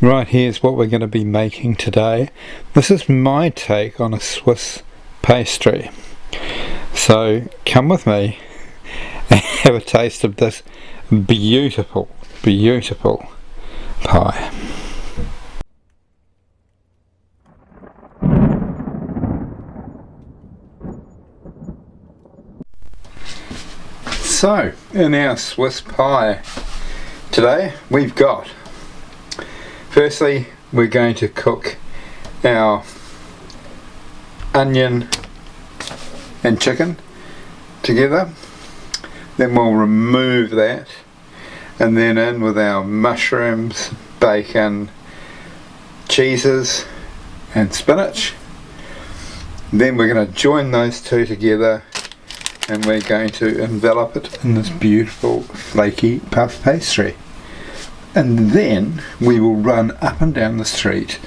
Right, here's what we're going to be making today. This is my take on a Swiss pastry. So come with me and have a taste of this beautiful, beautiful pie. So, in our Swiss pie today, we've got, firstly, we're going to cook our onion and chicken together. Then we'll remove that, and then in with our mushrooms, bacon, cheeses, and spinach. Then we're going to join those two together, and we're going to envelop it in this beautiful flaky puff pastry. And then we will run up and down the street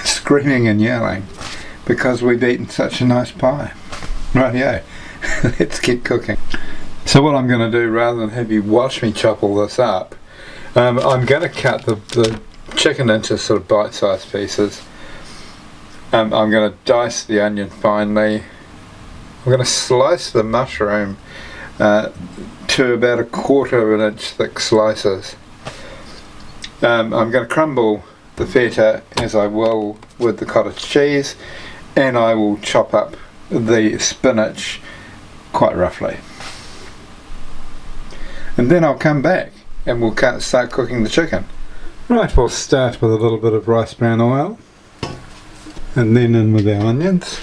screaming and yelling because we've eaten such a nice pie. Rightio, let's get cooking. So what I'm going to do, rather than have you watch me chop all this up, I'm going to cut the chicken into sort of bite-sized pieces. I'm going to dice the onion finely. I'm going to slice the mushroom to about 1/4 of an inch thick slices. I'm going to crumble the feta as I will with the cottage cheese, and I will chop up the spinach quite roughly. And then I'll come back and we'll start cooking the chicken. Right, we'll start with a little bit of rice bran oil, and then in with our onions.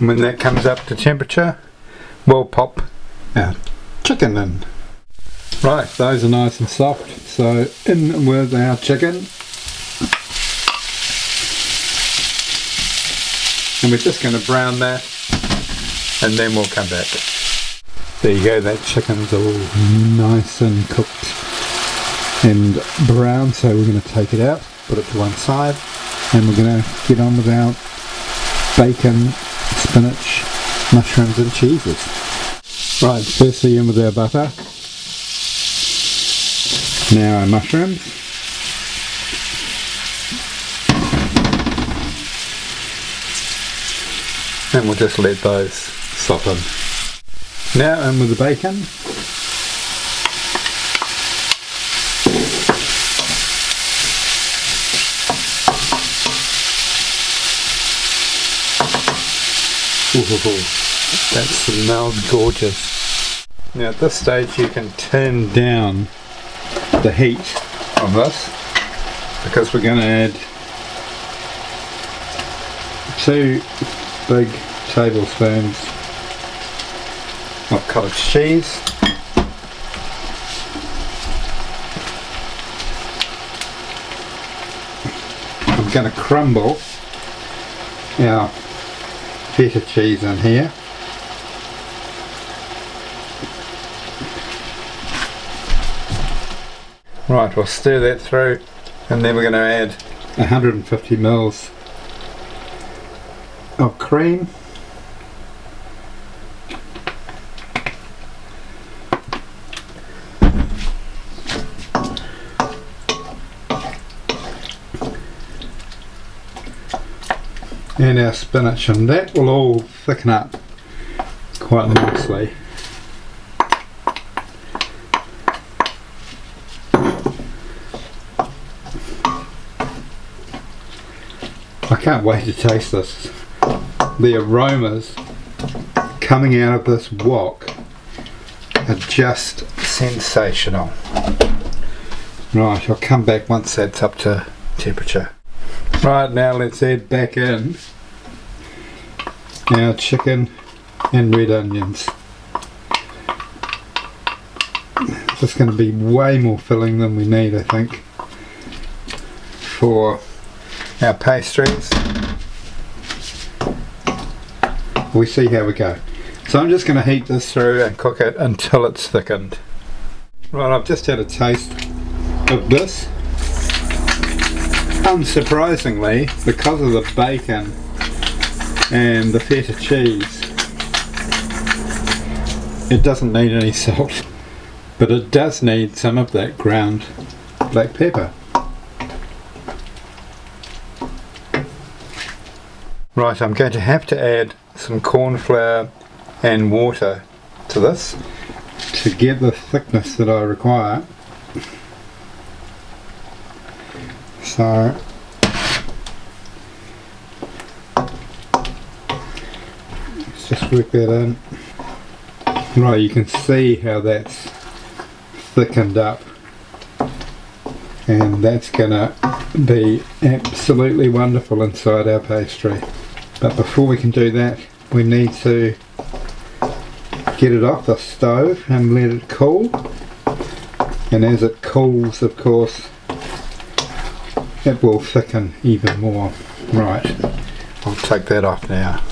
And when that comes up to temperature, we'll pop our chicken in. Right, those are nice and soft, so in with our chicken. And we're just going to brown that, and then we'll come back. There you go, that chicken's all nice and cooked and brown, so we're going to take it out, put it to one side, and we're going to get on with our bacon, spinach, mushrooms and cheeses. Right, firstly in with our butter. Now our mushrooms. And we'll just let those soften. Now in with the bacon. Ooh, that smells gorgeous. Now at this stage you can turn down the heat of this, because we're going to add 2 big tablespoons of cottage cheese. I'm going to crumble our feta cheese in here. Right, we'll stir that through, and then we're going to add 150 ml of cream. And our spinach, and that will all thicken up quite nicely. I can't wait to taste this. The aromas coming out of this wok are just sensational. Right, I'll come back once that's up to temperature. Right, now let's add back in our chicken and red onions. This is going to be way more filling than we need, I think, for our pastries. We see how we go. So I'm just going to heat this through and cook it until it's thickened. Right, I've just had a taste of this. Unsurprisingly, because of the bacon And the feta cheese, it doesn't need any salt, but it does need some of that ground black pepper. Right, I'm going to have to add some cornflour and water to this to get the thickness that I require. So let's just work that in. Right, you can see how that's thickened up, and that's gonna be absolutely wonderful inside our pastry. But before we can do that, we need to get it off the stove and let it cool. And as it cools, of course, it will thicken even more. Right, I'll take that off now.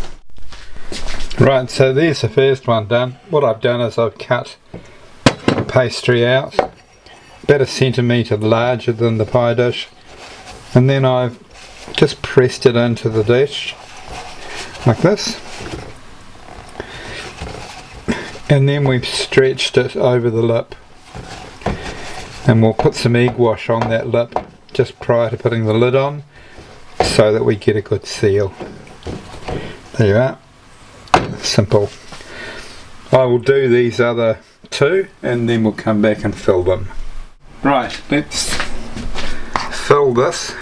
Right, so there's the first one done. What I've done is I've cut the pastry out about 1 centimetre larger than the pie dish, and then I've just pressed it into the dish like this, and then we've stretched it over the lip, and we'll put some egg wash on that lip just prior to putting the lid on so that we get a good seal. There you are, simple. I will do these other two and then we'll come back and fill them. Right, let's fill this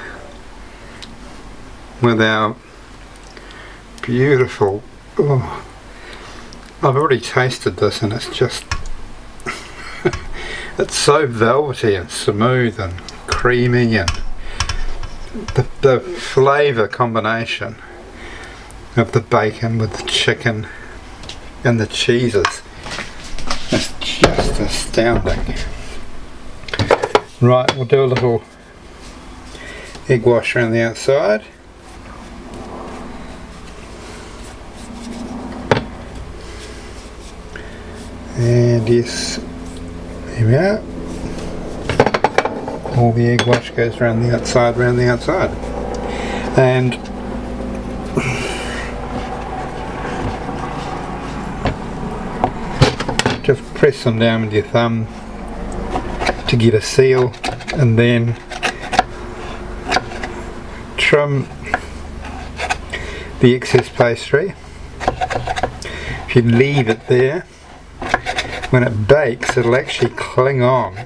with our beautiful, oh, I've already tasted this and it's just it's so velvety and smooth and creamy, and the flavour combination of the bacon with the chicken and the cheeses is just astounding. Right, we'll do a little egg wash around the outside. And yes, here we are. All the egg wash goes around the outside, and just press them down with your thumb to get a seal, and then trim the excess pastry. If you leave it there, when it bakes it'll actually cling on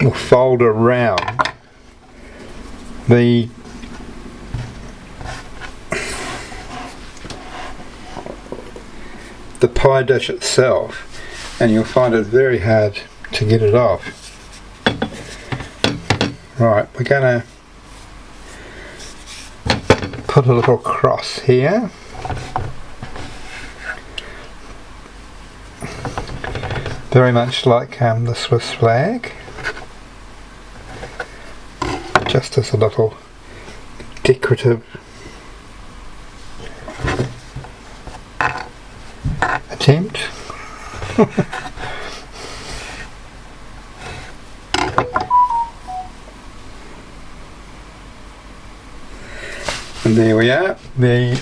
or fold around the pie dish itself, and you'll find it very hard to get it off. Right, we're going to put a little cross here. Very much like the Swiss flag, just as a little decorative attempt. And there we are. The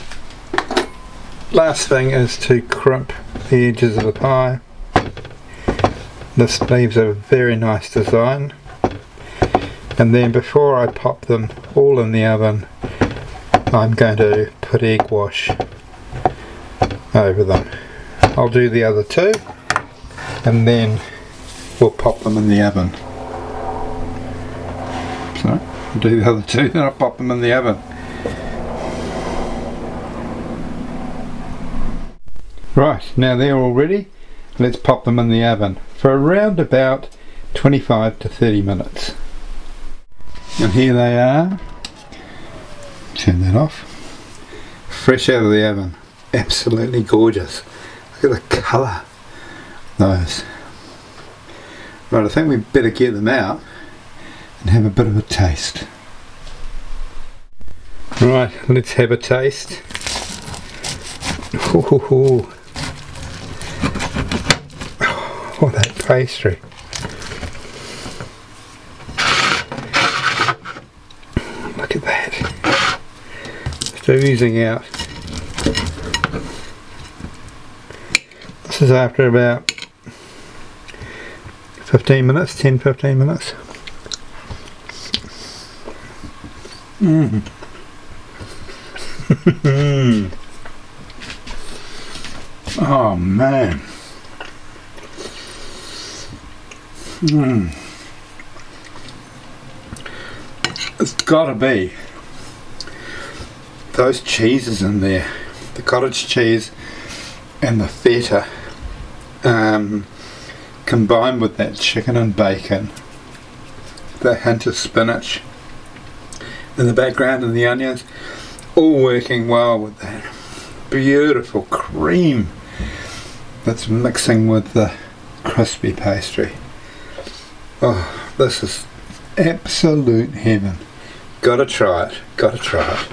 last thing is to crimp the edges of the pie. This leaves a very nice design, and then before I pop them all in the oven, I'm going to put egg wash over them. I'll do the other two and then we'll pop them in the oven. So I'll do the other two, then I'll pop them in the oven. Right, now they're all ready. Let's pop them in the oven for around about 25 to 30 minutes. And here they are. Turn that off. Fresh out of the oven. Absolutely gorgeous. Look at the colour. Those. Right, I think we'd better get them out and have a bit of a taste. Right, let's have a taste. Ooh. Oh, that pastry. Look at that. Just oozing out This is after about 15 minutes, 10-15 minutes. Oh man. It's gotta be those cheeses in there, the cottage cheese and the feta, combined with that chicken and bacon, the hint of spinach in the background and the onions, all working well with that beautiful cream that's mixing with the crispy pastry. Oh, this is absolute heaven. Gotta try it, gotta try it.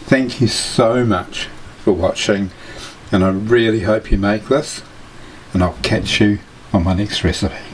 Thank you so much for watching, and I really hope you make this, and I'll catch you on my next recipe.